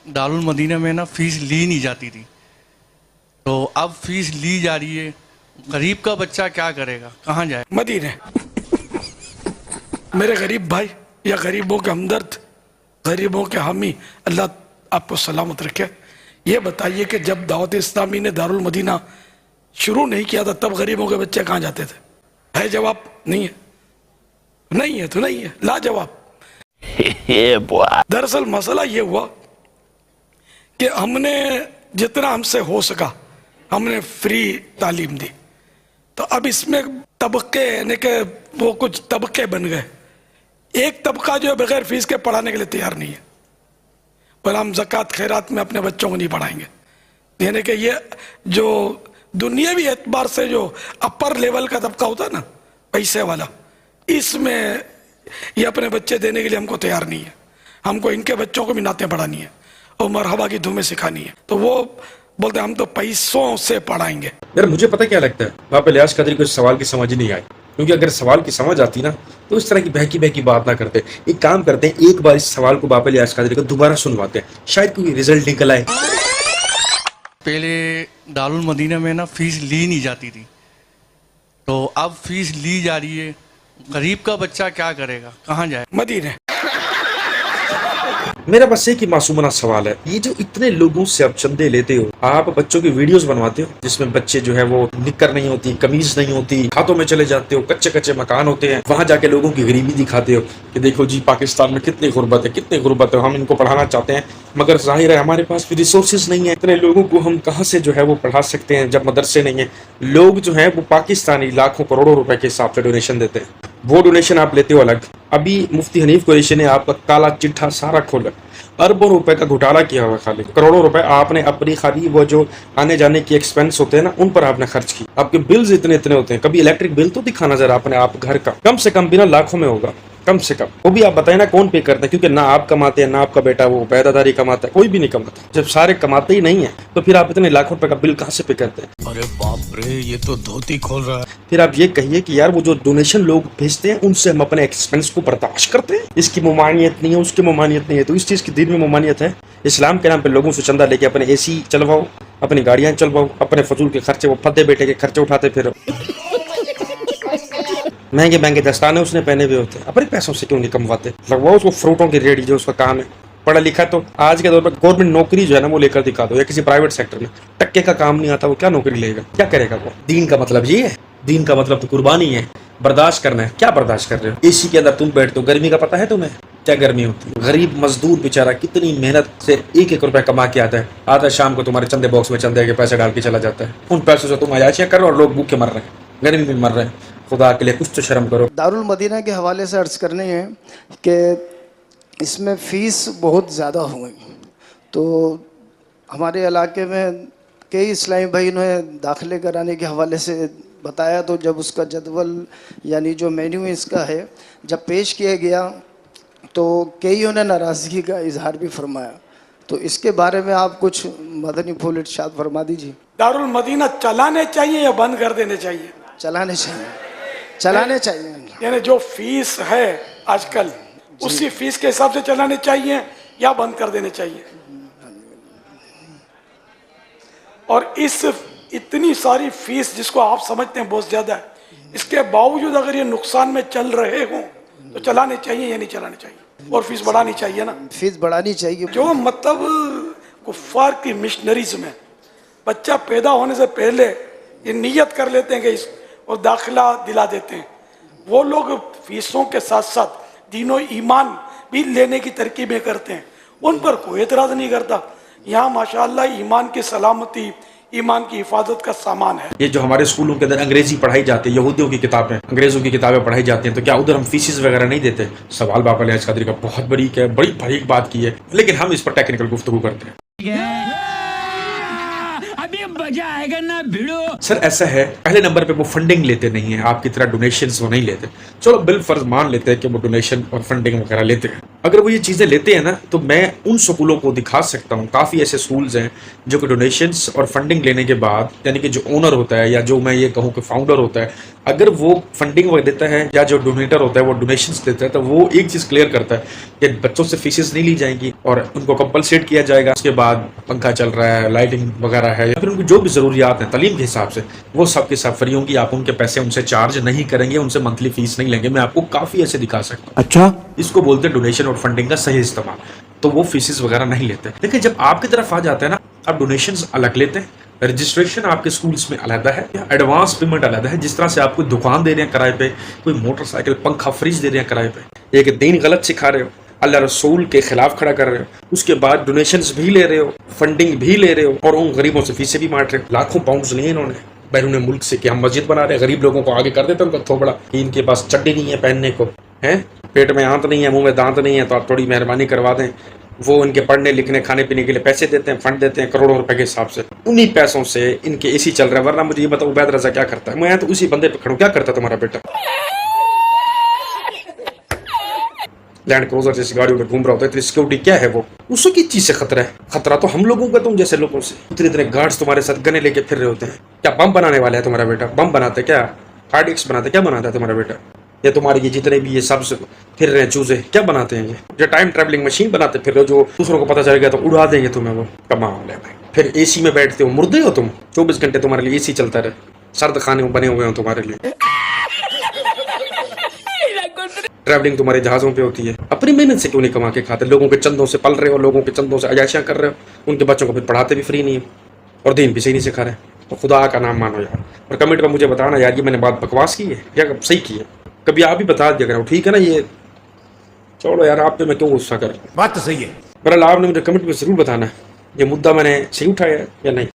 Darul Medina में ना fees ली नहीं जाती थी, तो अब फीस ली जा रही है। गरीब का बच्चा क्या करेगा, कहाँ जाए? मदीने मेरे गरीब भाई या गरीबों के हमदर्द, गरीबों के हामी, अल्लाह आपको सलामत रखे। ये बताइए कि जब दावत इस्लामी ने दारुल मदीना शुरू नहीं किया था तब गरीबों के बच्चे कहाँ जाते थे? है जवाब? नहीं है। नहीं है तो नहीं है, लाजवाब। दरअसल मसला ये हुआ कि हमने जितना हमसे हो सका हमने फ्री तालीम दी, तो अब इसमें तबके यानी कि वो कुछ तबके बन गए। एक तबका जो है बगैर फीस के पढ़ाने के लिए तैयार नहीं है, पर हम ज़कात खैरात में अपने बच्चों को नहीं पढ़ाएंगे। यानी कि ये जो दुनियावी एतबार से जो अपर लेवल का तबका होता है ना, पैसे वाला, इसमें ये अपने बच्चे देने के लिए हमको तैयार नहीं है। हमको इनके बच्चों को भी नातें पढ़ानी है और मरहबा की धुमें सिखानी है, तो वो बोलते हम तो पैसों से पढ़ाएंगे। यार मुझे पता क्या लगता है, वहाँ पे लिहाज कदरी को इस सवाल की समझ ही नहीं आई, क्योंकि अगर सवाल की समझ आती ना तो इस तरह की बहकी बहकी बात ना करते। एक काम करते हैं, एक बार इस सवाल को बापा लिहाज कदरी को दोबारा सुनवाते हैं, शायद कोई रिजल्ट निकल आए। पहले दारुल मदीना में ना फीस ली नहीं जाती थी, तो अब फीस ली जा रही है। गरीब का बच्चा क्या करेगा, कहाँ जाए? मदीने मेरा बस एक ही मासूमाना सवाल है, ये जो इतने लोगों से आप चंदे लेते हो, आप बच्चों की वीडियोस बनवाते हो जिसमें बच्चे जो है वो निक्कर नहीं होती, कमीज नहीं होती, खातों में चले जाते हो, कच्चे कच्चे मकान होते हैं, वहां जाके लोगों की गरीबी दिखाते हो कि देखो जी पाकिस्तान में कितनी गुर्बत है, कितनी गुर्बत है, हम इनको पढ़ाना चाहते हैं मगर जाहिर है हमारे पास भी रिसोर्सेज नहीं है। इतने लोगों को हम कहाँ से जो है वो पढ़ा सकते हैं जब मदरसे नहीं है। लोग जो है वो पाकिस्तानी लाखों करोड़ों रुपए के हिसाब से डोनेशन देते हैं, वो डोनेशन आप लेते हो अलग। अभी मुफ्ती हनीफ कुरैशी ने आपका काला चिट्ठा सारा खोला, अरबों रुपए का घोटाला किया हुआ, खाली करोड़ों रुपए आपने अपनी खाली वो जो आने जाने की एक्सपेंस होते हैं ना उन पर आपने खर्च की। आपके बिल्स इतने इतने होते हैं, कभी इलेक्ट्रिक बिल तो दिखाना जरा आपने, आप घर का कम से कम बिना लाखों में होगा, कम से कम। वो भी आप बताए ना कौन पे करता है, क्योंकि ना आप कमाते हैं ना आपका बेटा वो पैदादारी कमाता है, कोई भी नहीं कमाता। जब सारे कमाते ही नहीं है तो फिर आप इतने लाखों रुपए का बिल कहाँ से पे करते हैं? अरे बाप रे, ये तो धोती खोल रहा है। फिर आप ये कहिए कि यार वो जो डोनेशन लोग भेजते हैं उनसे हम अपने एक्सपेंस को बर्दाश्त करते हैं, इसकी ममानियत नहीं है, उसकी ममानियत नहीं है। तो इस चीज की दीन में ममानियत है। इस्लाम के नाम पे लोगों से चंदा लेके अपने एसी चलवाओ, अपनी गाड़ियां चलवाओ, अपने फजूल के खर्चे, वो फद्दे बेटे के खर्चे उठाते फिर महंगे महंगे दस्ताने उसने पहने हुए होते हैं, अपने पैसों से क्यों नहीं कमवाते? लगवाओ उसको फ्रूटों की रेडी जो उसका काम है, पढ़ा लिखा। तो आज के दौर में गवर्नमेंट नौकरी जो है ना वो लेकर दिखा दो, या किसी प्राइवेट सेक्टर में टक्के का काम नहीं आता, वो क्या नौकरी लेगा, क्या करेगा वो? दीन का मतलब ये है, दीन का मतलब तो कुर्बानी है, बर्दाश्त करना है। क्या बर्दाश्त कर रहे हो? एसी के अंदर तुम बैठते हो, गर्मी का पता है तुम्हें क्या गर्मी होती है? गरीब मजदूर बेचारा कितनी मेहनत से एक एक रुपया कमा के आता है शाम को तुम्हारे चंदे बॉक्स में चंदे के पैसे डाल के चला जाता है। उन पैसों से तुम अयाशियां करो और लोग भूखे मर रहे हैं, गर्मी में मर रहे हैं। खुदा के लिए कुछ तो शर्म करो। दारुल मदीना के हवाले से अर्ज़ करने हैं कि इसमें फ़ीस बहुत ज़्यादा हो गई, तो हमारे इलाके में कई इस्लामी भाई ने दाखिले कराने के हवाले से बताया, तो जब उसका जदवल यानी जो मेन्यू इसका है जब पेश किया गया तो कईयों ने नाराज़गी का इजहार भी फरमाया। तो इसके बारे में आप कुछ मदनी फूल इरशाद फरमा दीजिए। दारुल मदीना चलाने चाहिए या बंद कर देने चाहिए? चलाने चाहिए, चलाने चाहिए। यानी जो फीस है आजकल उसी फीस के हिसाब से चलाने चाहिए या बंद कर देने चाहिए? और इस इतनी सारी फीस जिसको आप समझते हैं बहुत ज्यादा है, इसके बावजूद अगर ये नुकसान में चल रहे हों तो चलाने चाहिए या नहीं चलाने चाहिए? और फीस बढ़ानी चाहिए ना? फीस बढ़ानी चाहिए। जो मतलब कुफ्फार की मिशनरीज में बच्चा पैदा होने से पहले ये नियत कर लेते हैं कि इस और दाखिला दिला देते हैं, वो लोग फीसों के साथ साथ दीनों ईमान भी लेने की तरकीबें करते हैं, उन पर कोई एतराज़ नहीं करता। यहाँ माशाअल्लाह ईमान की सलामती, ईमान की हिफाजत का सामान है। ये जो हमारे स्कूलों के अंदर अंग्रेजी पढ़ाई जाती है, यहूदियों की किताबें, अंग्रेजों की किताबें पढ़ाई जाती हैं, तो क्या उधर हम फीसिस वगैरह नहीं देते? सवाल बापा लिहाज कदरी का बहुत बड़ी बात की है, लेकिन हम इस पर टेक्निकल गुफ्तगू करते हैं। अभी मजा आएगा ना भिड़ो। सर ऐसा है, पहले नंबर पे वो फंडिंग लेते नहीं है, आपकी तरह डोनेशंस वो नहीं लेते। चलो बिल फर्ज मान लेते हैं कि वो डोनेशन और फंडिंग वगैरह लेते हैं, अगर वो ये चीज़ें लेते हैं ना, तो मैं उन स्कूलों को दिखा सकता हूँ, काफ़ी ऐसे स्कूल्स हैं जो कि डोनेशंस और फंडिंग लेने के बाद, यानी कि जो ओनर होता है या जो मैं ये कहूँ कि फाउंडर होता है, अगर वो फंडिंग वगैरह देता है या जो डोनेटर होता है वो डोनेशंस देता है, तो वो एक चीज़ क्लियर करता है कि बच्चों से फीसेस नहीं ली जाएंगी और उनको कंपलसेट किया जाएगा। उसके बाद पंखा चल रहा है, लाइटिंग वगैरह है, या फिर उनको जो भी ज़रूरियात हैं तालीम के हिसाब से, वो सब के सब फ्री होंगी। आप उनके पैसे उनसे चार्ज नहीं करेंगे, उनसे मंथली फीस नहीं लेंगे। मैं आपको काफ़ी ऐसे दिखा सकता हूँ। अच्छा, इसको बोलते हैं डोनेशन और फंडिंग का सही इस्तेमाल। तो वो फीसेस वगैरह नहीं लेते। देखिए, जब आपकी तरफ आ जाते हैं ना, आप डोनेशंस अलग लेते हैं, रजिस्ट्रेशन आपके स्कूल्स में अलग है, एडवांस पेमेंट अलग है। जिस तरह से आप कोई दुकान दे रहे हैं किराए पे, कोई मोटरसाइकिल, पंखा, फ्रिज दे रहे हैं किराए पे, एक दीन गलत सिखा रहे हो, अल्लाह रसूल के खिलाफ खड़ा कर रहे हो, उसके बाद डोनेशंस भी ले रहे हो, फंडिंग भी ले रहे हो और उन गरीबों से फीसें भी मार रहे हो। लाखों पाउंड्स लिए इन्होंने बैरून मुल्क से कि हम मस्जिद बना रहे हैं, गरीब लोगों को आगे कर देते हैं उनका थोबड़ा कि इनके पास चड्डी नहीं है पहनने को, है पेट में आंत नहीं है, मुंह में दांत नहीं है, तो आप थोड़ी मेहरबानी करवा दें। वो इनके पढ़ने लिखने खाने पीने के लिए पैसे देते हैं, फंड देते हैं करोड़ों रुपए के हिसाब से। उन्हीं पैसों से इनके एसी चल रहा है। वरना मुझे ये बताओ उबैद रजा क्या करता है? मैं तो उसी बंदे पे खड़ा हूं। क्या करता तुम्हारा बेटा? लैंड क्रूजर जैसी गाड़ियों में घूम रहा होता है। इतनी सिक्योरिटी क्या है? वो उसको किस चीज से खतरा है? खतरा तो हम लोगों का, तुम जैसे लोगों से। इतने इतने गार्ड्स तुम्हारे साथ गने लेके फिर रहे होते हैं। क्या बम बनाने वाला है तुम्हारा बेटा? बम बनाते क्या? हार्डिक्स बनाते क्या? बनाता है तुम्हारा बेटा? या तुम्हारे ये जितने भी ये सब फिर रहे हैं चूजे, क्या बनाते हैं? ये टाइम ट्रैवलिंग मशीन बनाते फिर रहे हो, जो दूसरों को पता चल गया तो उड़ा देंगे तुम्हें। वो कमाल है भाई। फिर एसी में बैठते हो, मुर्दे हो तुम। 24 घंटे तुम्हारे लिए एसी चलता रहे, सर्द खाने बने हुए हो तुम्हारे लिए। ट्रैवलिंग तुम्हारे जहाजों पे होती है। अपनी मेहनत से क्यों नहीं कमा के खाते? लोगों के चंदों से पल रहे हो, लोगों के चंदों से अयाशियां कर रहे हो, उनके बच्चों को फिर पढ़ाते भी फ्री नहीं हो और दीन भी सही नहीं सिखा रहे। तो खुदा का नाम मानो यार। और कमेंट में मुझे बताना यार, ये मैंने बात बकवास की है या सही की है? कभी आप भी बता दिया करो, ठीक है ना? ये छोड़ो यार, आप पे मैं क्यों गुस्सा कर रहा हूँ। बात तो सही है। बहरहाल आपने मुझे कमेंट में जरूर बताना ये मुद्दा मैंने सही उठाया है या नहीं।